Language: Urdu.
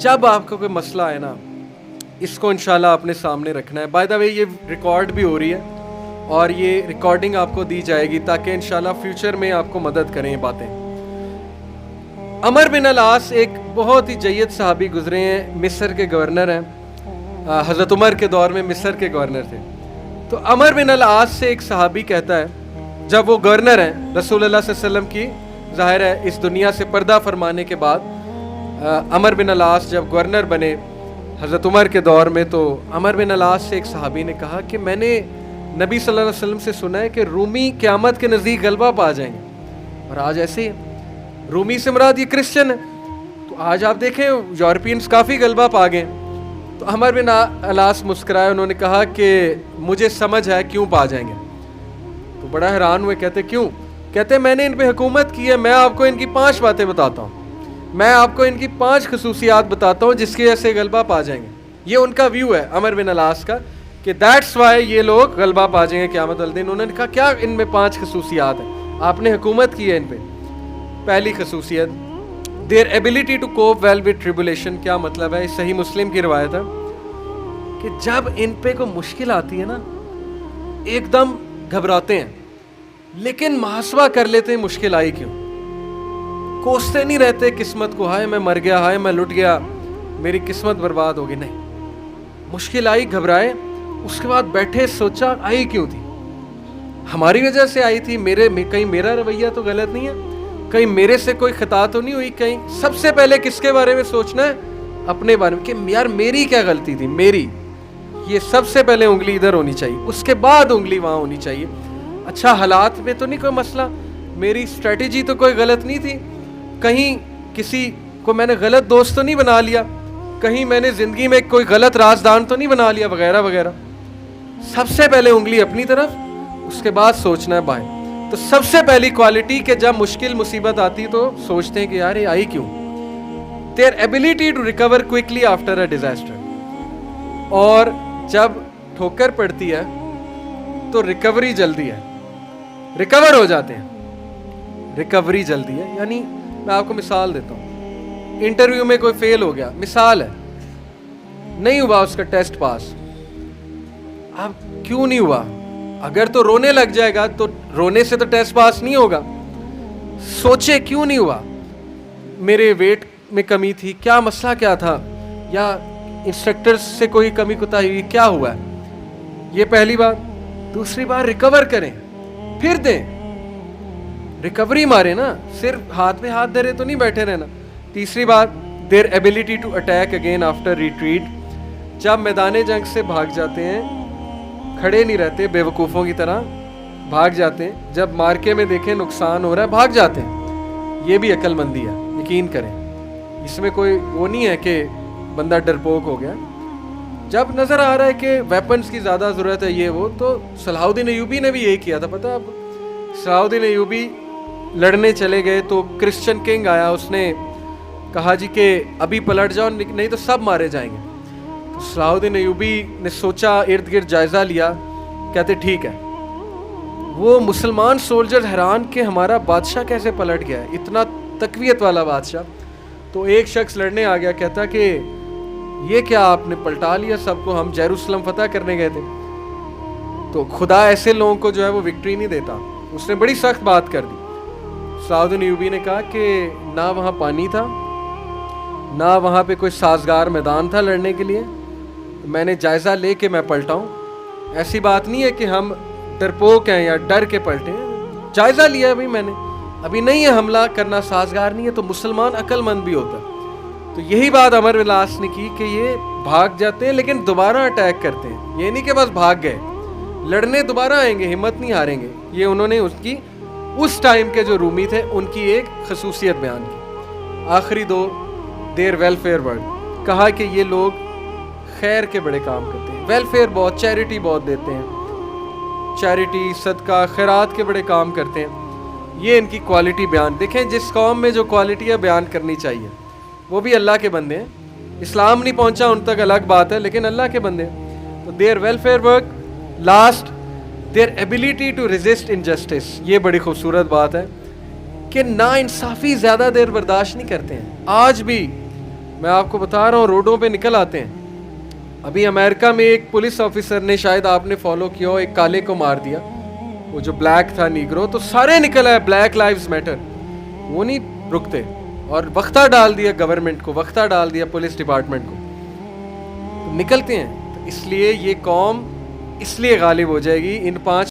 جب آپ کا کوئی مسئلہ آئے نا, اس کو انشاءاللہ اپنے سامنے رکھنا ہے. بائی دا وے یہ ریکارڈ بھی ہو رہی ہے اور یہ ریکارڈنگ آپ کو دی جائے گی تاکہ انشاءاللہ فیوچر میں آپ کو مدد کریں یہ باتیں. عمر بن العاص ایک بہت ہی جید صحابی گزرے ہیں, مصر کے گورنر ہیں, حضرت عمر کے دور میں مصر کے گورنر تھے. تو عمر بن العاص سے ایک صحابی کہتا ہے, جب وہ گورنر ہیں رسول اللہ صلی اللہ علیہ وسلم کی, ظاہر ہے اس دنیا سے پردہ فرمانے کے بعد عمر بن العاص جب گورنر بنے حضرت عمر کے دور میں, تو عمر بن العاص سے ایک صحابی نے کہا کہ میں نے نبی صلی اللہ علیہ وسلم سے سنا ہے کہ رومی قیامت کے نزدیک غلبہ پا جائیں گے, اور آج ایسے ہی ہے. رومی سے مراد یہ کرسچن ہے, تو آج آپ دیکھیں یورپینز کافی غلبہ پا گئے. تو عمر بن العاص مسکرائے, انہوں نے کہا کہ مجھے سمجھ ہے کیوں پا جائیں گے. تو بڑا حیران ہوئے, کہتے کیوں؟ کہتے میں نے ان پہ حکومت کی ہے, میں آپ کو ان کی 5 باتیں بتاتا ہوں, میں آپ کو ان کی 5 خصوصیات بتاتا ہوں جس کی وجہ سے غلبہ پا جائیں گے. یہ ان کا ویو ہے عمر بن العاص کا کہ دیٹس وائی یہ لوگ غلبہ پا جائیں گے قیامت والے دن. انہوں نے کہا کیا ان میں 5 خصوصیات ہیں, آپ نے حکومت کی ہے ان پہ. پہلی خصوصیت, their ability to cope well with tribulation. کیا مطلب ہے؟ صحیح مسلم کی روایت ہے کہ جب ان پہ کوئی مشکل آتی ہے نا, ایک دم گھبراتے ہیں لیکن محاسبہ کر لیتے ہیں مشکل آئی کیوں. کوستے نہیں رہتے قسمت کو, ہائے میں مر گیا, ہائے میں لٹ گیا, میری قسمت برباد ہو گئی. نہیں, مشکل آئی گھبرائے, اس کے بعد بیٹھے سوچا آئی کیوں تھی, ہماری وجہ سے آئی تھی, کہیں میرا رویہ تو غلط نہیں ہے, کہیں میرے سے کوئی خطا تو نہیں ہوئی, کہیں. سب سے پہلے کس کے بارے میں سوچنا ہے؟ اپنے بارے میں, کہ یار میری کیا غلطی تھی, میری. یہ سب سے پہلے انگلی ادھر ہونی چاہیے, اس کے بعد انگلی وہاں ہونی چاہیے. اچھا حالات میں تو نہیں کوئی مسئلہ, میری اسٹریٹجی تو کوئی غلط نہیں تھی, کہیں کسی کو میں نے غلط دوست تو نہیں بنا لیا, کہیں میں نے زندگی میں کوئی غلط رازدان تو نہیں بنا لیا, وغیرہ وغیرہ. سب سے پہلے انگلی اپنی طرف, اس کے بعد سوچنا ہے بائیں. تو سب سے پہلی کوالٹی کہ جب مشکل مصیبت آتی تو سوچتے ہیں کہ یار یہ آئی کیوں. their ability to recover quickly after a disaster. اور جب ٹھوکر پڑتی ہے تو ریکوری جلدی ہے, ریکور ہو جاتے ہیں, ریکوری جلدی ہے. یعنی میں آپ کو مثال دیتا ہوں, انٹرویو میں کوئی فیل ہو گیا, مثال ہے, نہیں ہوا اس کا ٹیسٹ پاس. اب کیوں نہیں ہوا؟ اگر تو رونے لگ جائے گا تو رونے سے تو ٹیسٹ پاس نہیں ہوگا. سوچے کیوں نہیں ہوا, میرے ویٹ میں کمی تھی, کیا مسئلہ کیا تھا, یا انسٹرکٹر سے کوئی کمی کوتاہی ہوئی, کیا ہوا ہے. یہ پہلی بات. دوسری بات, ریکور کریں, پھر دیں, ریکوری مارے نا, صرف ہاتھ پہ ہاتھ دھرے تو نہیں بیٹھے رہنا. تیسری بات, their ability to attack again after retreat. جب میدان جنگ سے بھاگ جاتے ہیں, کھڑے نہیں رہتے بیوقوفوں کی طرح, بھاگ جاتے ہیں. جب مارکے میں دیکھیں نقصان ہو رہا ہے, بھاگ جاتے ہیں. یہ بھی عقل مندی ہے, یقین کریں, اس میں کوئی وہ نہیں ہے کہ بندہ ڈرپوک ہو گیا. جب نظر آ رہا ہے کہ ویپنز کی زیادہ ضرورت ہے یہ وہ, تو صلاح الدین ایوبی نے بھی یہی کیا تھا. پتہ ہے اب صلاح الدین ایوبی لڑنے چلے گئے تو کرسچن کنگ آیا, اس نے کہا جی کہ ابھی پلٹ جاؤ نہیں تو سب مارے جائیں گے. تو صلاح الدین ایوبی نے سوچا, ارد گرد جائزہ لیا, کہتے ٹھیک ہے. وہ مسلمان سولجر حیران کہ ہمارا بادشاہ کیسے پلٹ گیا ہے, اتنا تقویت والا بادشاہ. تو ایک شخص لڑنے آ گیا, کہتا کہ یہ کیا آپ نے پلٹا لیا سب کو, ہم یروشلم فتح کرنے گئے تھے. تو خدا ایسے لوگوں کو جو ہے وہ وکٹری نہیں دیتا. اس نے بڑی سخت بات کر دی. صلاح الدین ایوبی نے کہا کہ نہ وہاں پانی تھا, نہ وہاں پہ کوئی سازگار میدان تھا لڑنے کے لیے, میں نے جائزہ لے کے میں پلٹا ہوں. ایسی بات نہیں ہے کہ ہم ڈرپوک ہیں یا ڈر کے پلٹے ہیں, جائزہ لیا ہے بھائی میں نے, ابھی نہیں ہے حملہ کرنا سازگار نہیں ہے. تو مسلمان عقل مند بھی ہوتا ہے. تو یہی بات عمر بن العاص نے کی کہ یہ بھاگ جاتے ہیں لیکن دوبارہ اٹیک کرتے ہیں. یہ نہیں کہ بس بھاگ گئے, لڑنے دوبارہ آئیں گے, ہمت نہیں ہاریں گے. یہ انہوں نے اس ٹائم کے جو رومی تھے ان کی ایک خصوصیت بیان کی. آخری 2, دیر ویلفیئر ورک. کہا کہ یہ لوگ خیر کے بڑے کام کرتے ہیں, ویلفیئر بہت, چیریٹی بہت دیتے ہیں, چیریٹی صدقہ خیرات کے بڑے کام کرتے ہیں. یہ ان کی کوالٹی بیان. دیکھیں جس قوم میں جو کوالٹیاں بیان کرنی چاہیے, وہ بھی اللہ کے بندے ہیں. اسلام نہیں پہنچا ان تک الگ بات ہے, لیکن اللہ کے بندے ہیں. تو their welfare work. Last, their ability to resist injustice. یہ بڑی خوبصورت بات ہے کہ نا انصافی زیادہ دیر برداشت نہیں کرتے ہیں. آج بھی میں آپ کو بتا رہا ہوں روڈوں پہ نکل آتے ہیں. ابھی امریکہ میں ایک پولیس آفیسر نے, شاید آپ نے فالو کیا ہو, ایک کالے کو مار دیا, وہ جو بلیک تھا نیگرو, تو سارے نکل آئے بلیک لائیوز میٹر. وہ نہیں رکتے, اور وقتہ ڈال دیا گورنمنٹ کو, وقتہ ڈال دیا پولیس ڈپارٹمنٹ کو, تو نکلتے ہیں. تو اس لیے یہ قوم اس لیے غالب ہو جائے گی ان 5